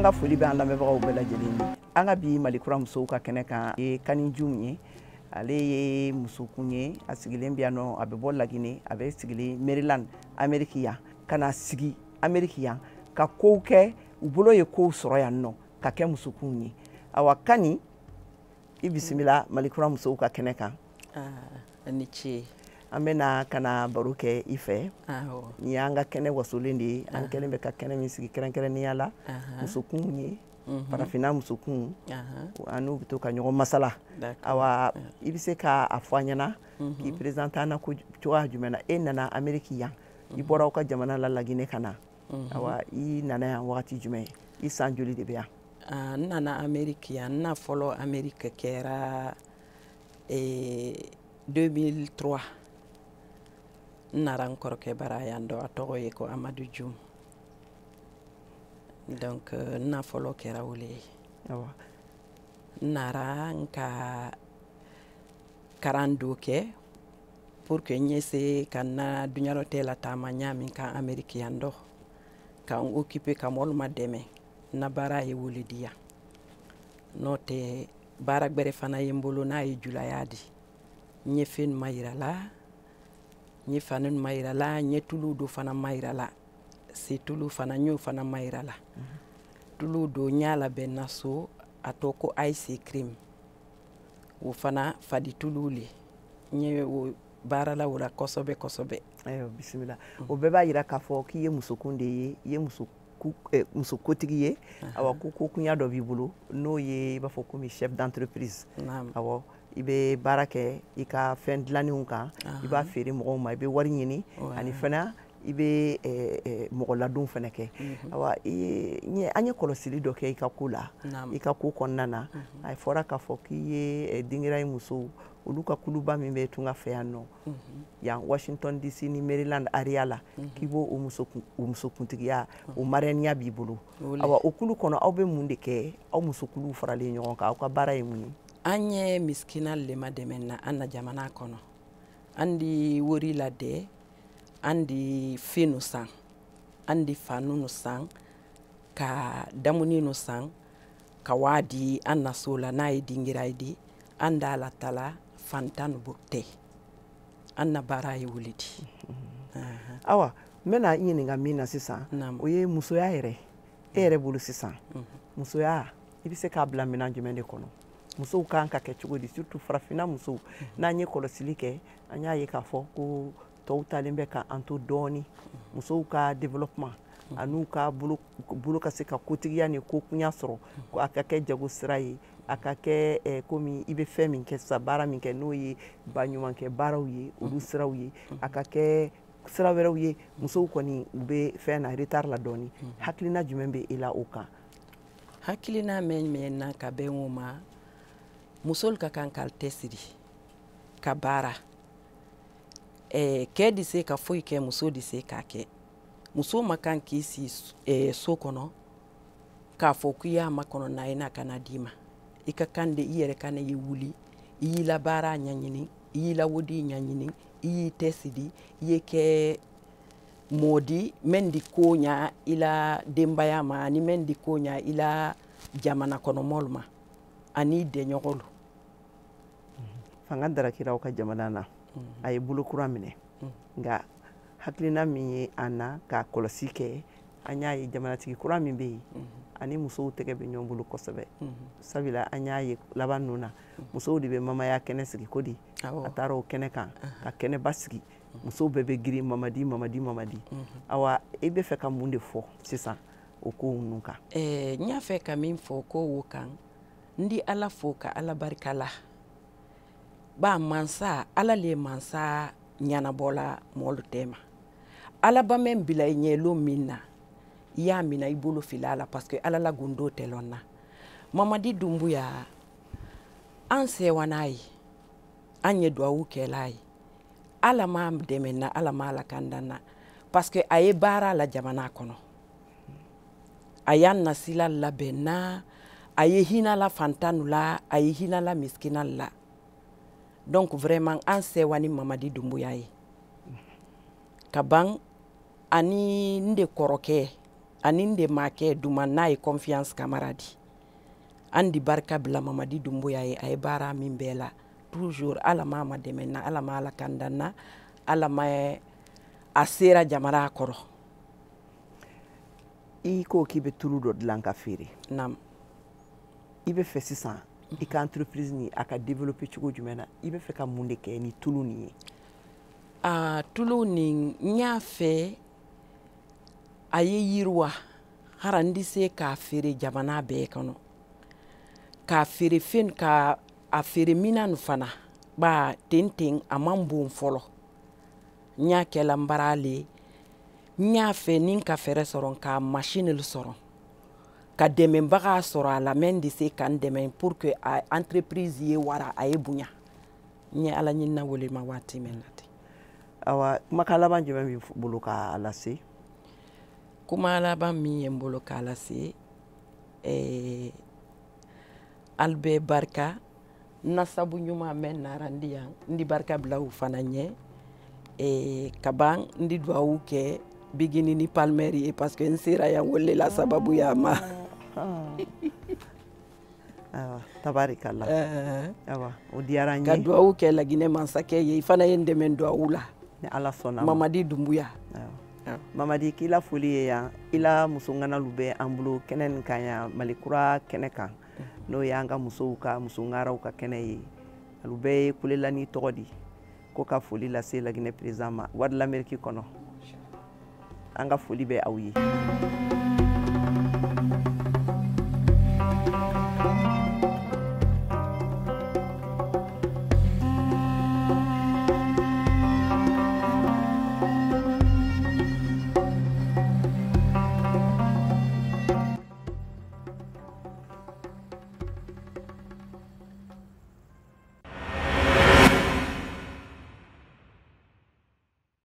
ka foli bɛ an lamɛnbagaw bɛɛ lajɛlen ye. An ka bi Malikura musow ka kɛnɛ kan ye Kaniju ye. Ale ye musokun ye, a sigilen bɛ yan nɔ, a bɛ bɔ Lagine, a bɛ sigilen Maryland, Amérique yan, ka na sigi Amérique yan, ka kow kɛ, u bolo ye kow sɔrɔ yan nɔ, ka kɛ musokun ye. Awa Kani, i bisimila Malikura musow ka kɛnɛ kan. Ni ce. An bɛna ka na baro kɛ i fɛ. Ni y'an ka kɛnɛ wasolen de ye, an kɛlen bɛ ka kɛnɛ min sigi kɛrɛnkɛrɛnnenya la, musokun ye, farafinna musokun, an n'u bɛ to ka ɲɔgɔn masala. Awa i bɛ se k'a fɔ an ɲɛna k'i présenté an na cogoya jumɛn na, e nana Amérique yan, i bɔra aw ka jamana la Lagine ka na. Awa i nana yan wagati jumɛn, i san joli de bɛ yan? N nana Amérique yan, n na fɔlɔ Amérique kɛra 2003. N nara n kɔrɔkɛ bara yan dɔ, a tɔgɔ ye ko Amadu Jum. Donc n na fɔlɔ kɛra o le ye. N nara n ka karan dɔ kɛ pour que n ye se ka n na duɲarɔtɛ lataama ɲaamin kan Amérique yan dɔ, ka n occupé ka mɔlu ma dɛmɛ. N na baara ye wole di yan. N'o tɛ baara gbɛrɛ fana ye n bolo n'a ye julaya di. N ye fɛn ma yira la, n ye fani ma yira la, n ye tulu do fana ma yira la. Si tulu fana n y'o fana ma yira la. Tulu do n y'a labɛn n na so, a tɔ ko Ice Cream. O fana fadi tulu le. N ye o baara la o la kosɛbɛ kosɛbɛ. Ayiwa bisimila. O bɛɛ b'a yira k'a fɔ k'i ye musokun de ye, i ye musokotigi ye. Awa ko kokunya dɔ b'i bolo n'o ye i b'a fɔ komi chef d'entreprise. Awɔ i bɛ baara kɛ i ka fɛn dilannenw kan, i b'a feere mɔgɔw ma, i bɛ wari ɲini, ani fana i bɛ mɔgɔ ladon fana kɛ. Awa an ye kɔlɔsili dɔ kɛ i ka ko la, i ka ko kɔnɔna na, a fɔra k'a fɔ k'i ye dengeraye musow, olu ka kuluba min bɛ tunga fɛ yan nɔ, yan Washington DC ni Maryland area la, k'i b'o musokuntigiya, o marraine b'i bolo. Awa o kulu kɔnɔ aw bɛ mun de kɛ, aw musokuluw faralen ɲɔgɔn kan, aw ka baara ye mun ye? An ye miskina le ma dɛmɛ na an na jamana kɔnɔ. An di wari ladɛ, an di fɛnw san, an di faniw san, ka damuninu san, ka waa di an na so la n'a ye dingiraye di, an da la tala fantan tɛ. An na baara ye wuli di. Awa n bɛna i ɲininka min na sisan, o ye musoya yɛrɛ. E yɛrɛ bolo sisan, musoya i bɛ se k'a bila minɛn jumɛn de kɔnɔ? Musow kan ka kɛ cogo di, surtout farafinna musow, n'an ye kɔlɔsili kɛ, an y'a ye k'a fɔ ko tɔw talen bɛ k'an to dɔɔni, musow ka développement, an'u ka bolo ka se ka kotigiya ni kokunya sɔrɔ, ko a ka kɛ jago sira ye, a ka kɛ komi i bɛ fɛn min kɛ sisan, baara min kɛ n'o ye baɲumankɛ baaraw ye, olu siraw ye, a ka kɛ sira wɛrɛw ye. Musow kɔni u bɛ fɛn na retard la dɔɔni. Hakilina jumɛn bɛ e la o kan? Hakilina mɛn na ka bɛn o ma, musow ka kan k'u cɛsiri ka baara. Cɛ de se ka foyi kɛ, muso de se k'a kɛ. Muso ma kan k'i si so kɔnɔ k'a fɔ k'i y'a makɔnɔ n'a ye n'a kana d'i ma. I ka kan de i yɛrɛ kana y'i wuli, i y'i la baara ɲɛɲini, i y'i la wodi ɲɛɲini, i y'i cɛsiri, i ye kɛ mɔdi min di ko ɲa i la denbaya ma, ani min di ko ɲa i la jamana kɔnɔmɔɔw ma, ani dɛɲɔgɔnw. Fanga darakira aw ka jamana na, a ye bolo kura minɛ, nka hakilina min ye an na ka kɔlɔsi kɛ, an y'a ye jamanatigi kura min bɛ yen, ani musow tɛgɛ bɛ ɲɔgɔn bolo kosɛbɛ. Sabula an y'a ye laban ninnu na, musow de bɛ mamaya kɛnɛ sigi ko di, a taara o kɛnɛ kan ka kɛnɛba sigi, musow bɛɛ bɛ girin mamadi mamadi mamadi. Awa i bɛ fɛ ka mun de fɔ sisan o ko ninnu kan? N y'a fɛ ka min fɔ ko o kan, n di Ala fo ka Ala barika la. Ba mansa, Ala le mansa ɲanabɔla mɔlu tɛma. Ala ba min bila i ɲɛlo min na, i y'a minɛ i bolo fili a la parce que Ala la gundo tɛ lɔn na. Mamadi Dumbuya, an sewa n'a ye, an ye duwawu kɛla ye. Ala ma dɛmɛ na, Ala ma ala kanda na, parce que a ye baara la jamana kɔnɔ. A y'an nasila labɛn na, a ye hinala fantanu la, a ye hinala miskina la. Donc vraiment an sewa ni Mamadi Dumbuya ye. Ka ban ani n de kɔrɔkɛ anin de ma kɛ duma n'a ye confiance camarade an di barika bila Mamadi Doumbouya ye a ye baara min bɛɛ la toujours ala ma dɛmɛ na ala ma ala kan dan na ala ma a sera jamana kɔrɔ. I ko k'i bɛ tulu dɔ dilan ka feere. Naam. I bɛ fɛ sisan i ka entreprise ni a ka développer cogo jumɛn na i bɛ fɛ ka mun de kɛ ni tulu nin ye. Tulu nin n y'a fɛ a ye yiriwa hara n di se k'a feere jamana bɛɛ kɔnɔ k'a feere fen ka a feere minan fana ba ten a man bon fɔlɔ n y'a kɛla n barale n y'a fɛ ni ka fɛrɛ sɔrɔ ka machine sɔrɔ ka dɛmɛbaga sɔrɔ a la men de se ka n dɛmɛ pour que a entreprise ye wara a ye bonya n ye ala ɲinina wele ma waati min na ten. Awa kumakan laban jumɛn b'i bolo k'a lase. Kuma laban min ye n bolo k'a lase ali bɛ barika n na sabu ɲuman mɛn nara n di yan n di barika bila u fana ɲɛ kaban n di duwawu kɛ bigini ni palmeri ye parce que n sera yan wele la sababu ya ma. Tabarikala. Awa o diyara n ye. Ka duwawu kɛ Laginɛ mansakɛ ye i fana ye n dɛmɛ duwawu la. Ni ala sɔnna Mamadi Doumbouya. Mamadi k'i la foli ye yan i la muso ŋanalu bɛ an bolo kɛnɛ nin kan yan Malikura kɛnɛ kan n'o y'an ka musow ka muso ŋaraw ka kɛnɛ ye alu bɛɛ ye kulela ni tɔgɔ di ko ka foli lase Laginɛ président ma wari l'Amérique kɔnɔ an ka foli bɛ aw ye.